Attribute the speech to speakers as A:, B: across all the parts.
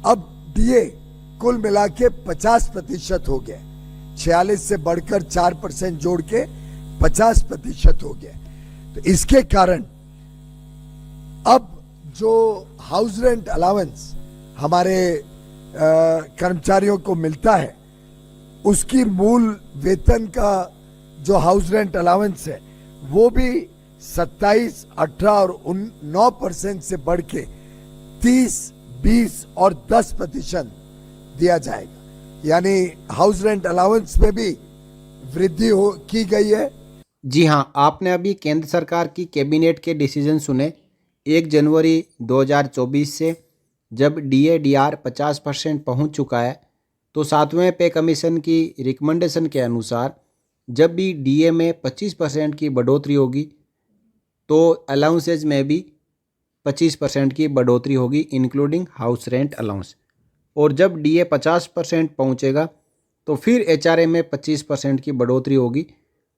A: अब डीए कुल मिला के 50% हो गया, 46 से बढ़कर 4% जोड़ के 50% हो गया। तो इसके कारण अब जो हाउस रेंट अलाउंस हमारे कर्मचारियों को मिलता है, उसकी मूल वेतन का जो हाउस रेंट अलाउंस है वो भी 27, 18 और 9% से बढ़ के 30, 20 और 10% दिया जाएगा। यानी हाउस रेंट अलाउंस में भी वृद्धि की गई है।
B: जी हाँ, आपने अभी केंद्र सरकार की कैबिनेट के डिसीजन सुने। 1 जनवरी 2024 से जब डीए डीआर 50% पहुँच चुका है, तो 7वें पे कमीशन की रिकमेंडेशन के अनुसार जब भी डीए में 25% की बढ़ोतरी होगी तो अलाउंसेज में भी 25% की बढ़ोतरी होगी, इंक्लूडिंग हाउस रेंट अलाउंस। और जब डीए 50% पहुँचेगा तो फिर एचआरए में 25% की बढ़ोतरी होगी।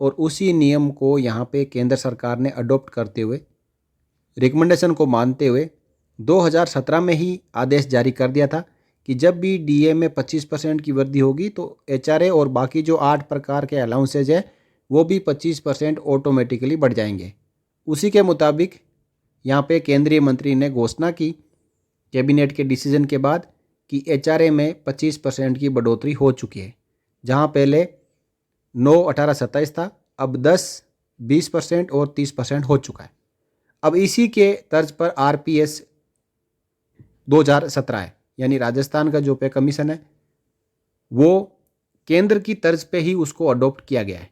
B: और उसी नियम को यहाँ पे केंद्र सरकार ने अडॉप्ट करते हुए, रिकमेंडेशन को मानते हुए 2017 में ही आदेश जारी कर दिया था कि जब भी डीए में 25% की वृद्धि होगी तो एचआरए और बाकी जो 8 प्रकार के अलाउंसेज है वो भी 25% ऑटोमेटिकली बढ़ जाएंगे। उसी के मुताबिक यहाँ पे केंद्रीय मंत्री ने घोषणा की कैबिनेट के डिसीजन के बाद कि एचआरए में 25% की बढ़ोतरी हो चुकी है। जहाँ पहले 9, 18, 27 था, अब 10, 20% और 30% हो चुका है। अब इसी के तर्ज पर आरपीएस 2017 है, यानी राजस्थान का जो पे कमीशन है वो केंद्र की तर्ज पे ही उसको अडॉप्ट किया गया है।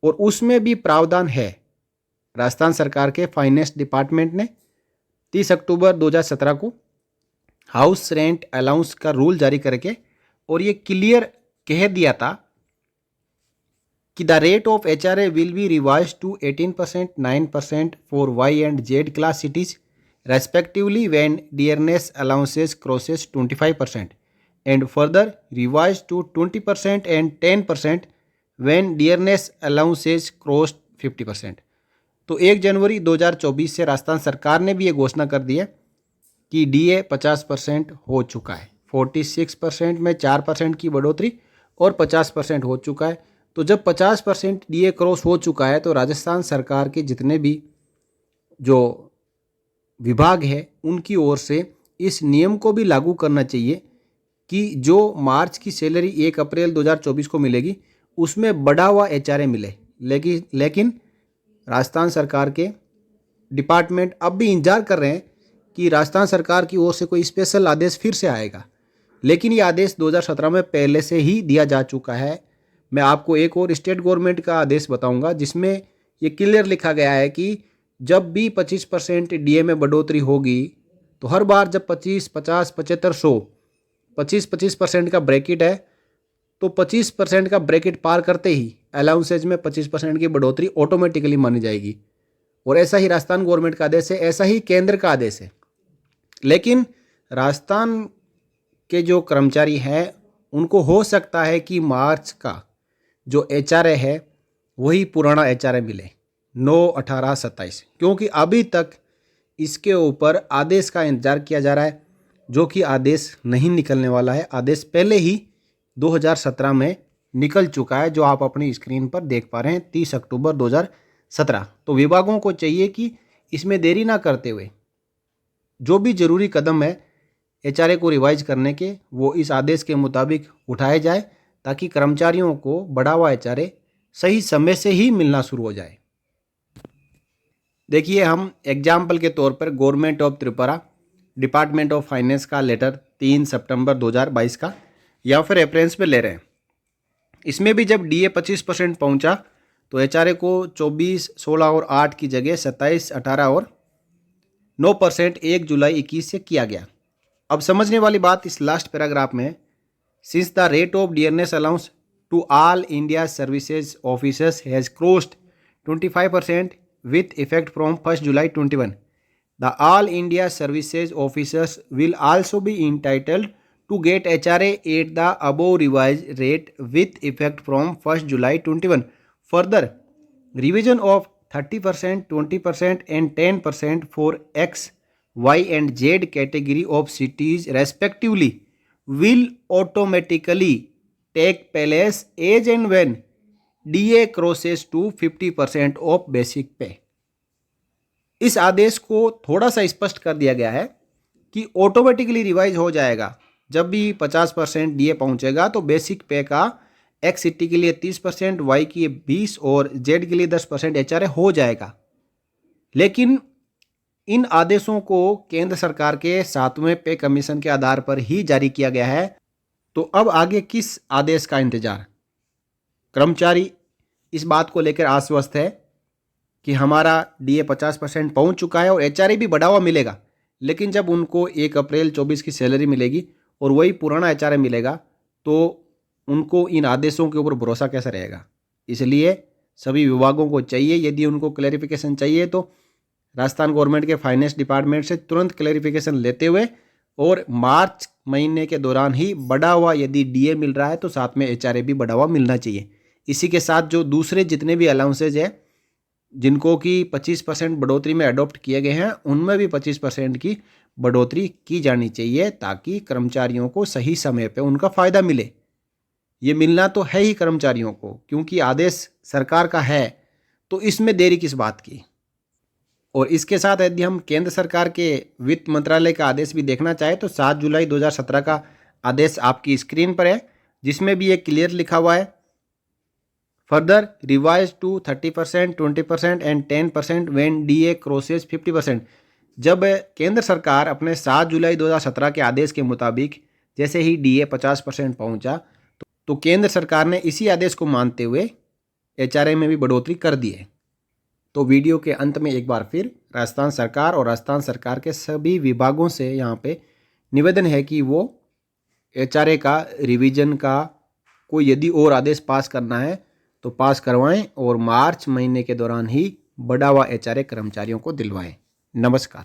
B: और उसमें भी प्रावधान है। राजस्थान सरकार के फाइनेंस डिपार्टमेंट ने 30 अक्टूबर 2017 को हाउस रेंट अलाउंस का रूल जारी करके और ये क्लियर कह दिया था कि the rate of HRA will be revised to 18%, 9% for Y and Z class cities respectively when dearness allowances crosses 25% and further revised to 20% and 10% when dearness allowances crossed 50%। तो 1 जनवरी 2024 से राजस्थान सरकार ने भी ये घोषणा कर दी है कि डीए 50% हो चुका है। 46% में 4% की बढ़ोतरी और 50% हो चुका है। तो जब 50% डीए क्रॉस हो चुका है तो राजस्थान सरकार के जितने भी जो विभाग है उनकी ओर से इस नियम को भी लागू करना चाहिए कि जो मार्च की सैलरी 1 अप्रैल 2024 को मिलेगी उसमें बढ़ा हुआ एचआरए मिले। लेकिन राजस्थान सरकार के डिपार्टमेंट अब भी इंतजार कर रहे हैं कि राजस्थान सरकार की ओर से कोई स्पेशल आदेश फिर से आएगा। लेकिन ये आदेश 2017 में पहले से ही दिया जा चुका है। मैं आपको एक और स्टेट गवर्नमेंट का आदेश बताऊंगा जिसमें ये क्लियर लिखा गया है कि जब भी 25% डीए में बढ़ोतरी होगी तो हर बार जब 25, 50, 75, 100 25% का ब्रैकेट है तो 25% का ब्रैकेट पार करते ही अलाउंसेज में 25% की बढ़ोतरी ऑटोमेटिकली मानी जाएगी। और ऐसा ही राजस्थान गवर्नमेंट का आदेश है, ऐसा ही केंद्र का आदेश है। लेकिन राजस्थान के जो कर्मचारी हैं उनको हो सकता है कि मार्च का जो एचआरए है वही पुराना एचआरए मिले, 9, 18, 27, क्योंकि अभी तक इसके ऊपर आदेश का इंतजार किया जा रहा है जो कि आदेश नहीं निकलने वाला है। आदेश पहले ही 2017 में निकल चुका है जो आप अपनी स्क्रीन पर देख पा रहे हैं, 30 अक्टूबर 2017। तो विभागों को चाहिए कि इसमें देरी ना करते हुए जो भी जरूरी कदम है एचआरए को रिवाइज करने के वो इस आदेश के मुताबिक उठाए जाए ताकि कर्मचारियों को बढ़ा हुआ एचआरए सही समय से ही मिलना शुरू हो जाए। देखिए, हम एग्जाम्पल के तौर पर government of Tripura department of finance का लेटर 3 सितंबर 2022 का या फिर रेफरेंस पे ले रहे हैं। इसमें भी जब डीए 25% पहुंचा तो एचआरए को 24, 16 और 8 की जगह 27, 18 और 9% 1 जुलाई 21 से किया गया। अब समझने वाली बात इस लास्ट पैराग्राफ में, since the rate of dearness allowance to all India services officers has crossed 25% with effect from 1st July 21. The All India Services Officers will also be entitled to get HRA at the above revised rate with effect from 1st July 21. Further, revision of 30%, 20% and 10% for X, Y and Z category of cities respectively will automatically take place as and when DA crosses to 50% of basic pay। इस आदेश को थोड़ा सा स्पष्ट कर दिया गया है कि ऑटोमेटिकली रिवाइज हो जाएगा। जब भी 50% डीए पहुंचेगा तो बेसिक पे का एक्स सिटी के लिए 30%, वाई के लिए 20% और जेड के लिए 10% एचआरए हो जाएगा। लेकिन इन आदेशों को केंद्र सरकार के 7वें पे कमीशन के आधार पर ही जारी किया गया है। तो अब आगे किस आदेश का इंतजार? कर्मचारी इस बात को लेकर आश्वस्त है कि हमारा डीए 50% पहुंच चुका है और एचआरए भी बढ़ावा मिलेगा। लेकिन जब उनको 1 अप्रैल 24 की सैलरी मिलेगी और वही पुराना एचआरए मिलेगा तो उनको इन आदेशों के ऊपर भरोसा कैसे रहेगा? इसलिए सभी विभागों को चाहिए, यदि उनको क्लैरिफिकेशन चाहिए तो राजस्थान गवर्नमेंट के फाइनेंस डिपार्टमेंट से तुरंत क्लैरिफिकेशन लेते हुए और मार्च महीने के दौरान ही बढ़ा हुआ यदि डीए मिल रहा है तो साथ में एचआरए भी बढ़ा हुआ मिलना चाहिए। इसी के साथ जो दूसरे जितने भी अलाउंसेज है जिनको कि 25% बढ़ोतरी में अडॉप्ट किए गए हैं उनमें भी 25% की बढ़ोतरी की जानी चाहिए ताकि कर्मचारियों को सही समय पे उनका फ़ायदा मिले। ये मिलना तो है ही कर्मचारियों को, क्योंकि आदेश सरकार का है, तो इसमें देरी किस बात की। और इसके साथ यदि हम केंद्र सरकार के वित्त मंत्रालय का आदेश भी देखना चाहें तो 7 जुलाई 2017 का आदेश आपकी स्क्रीन पर है, जिसमें भी एक क्लियर लिखा हुआ है, further revise to 30%, 20% and 10% when DA crosses 50%। जब केंद्र सरकार अपने 7 जुलाई 2017 के आदेश के मुताबिक जैसे ही डीए 50% पहुंचा तो केंद्र सरकार ने इसी आदेश को मानते हुए एचआरए में भी बढ़ोतरी कर दी है। तो वीडियो के अंत में एक बार फिर राजस्थान सरकार और राजस्थान सरकार के सभी विभागों से यहाँ पे निवेदन है कि वो एचआरए का रिवीजन का कोई यदि और आदेश पास करना है तो पास करवाएं और मार्च महीने के दौरान ही बढ़ा हुआ एचआरए कर्मचारियों को दिलवाएं। नमस्कार।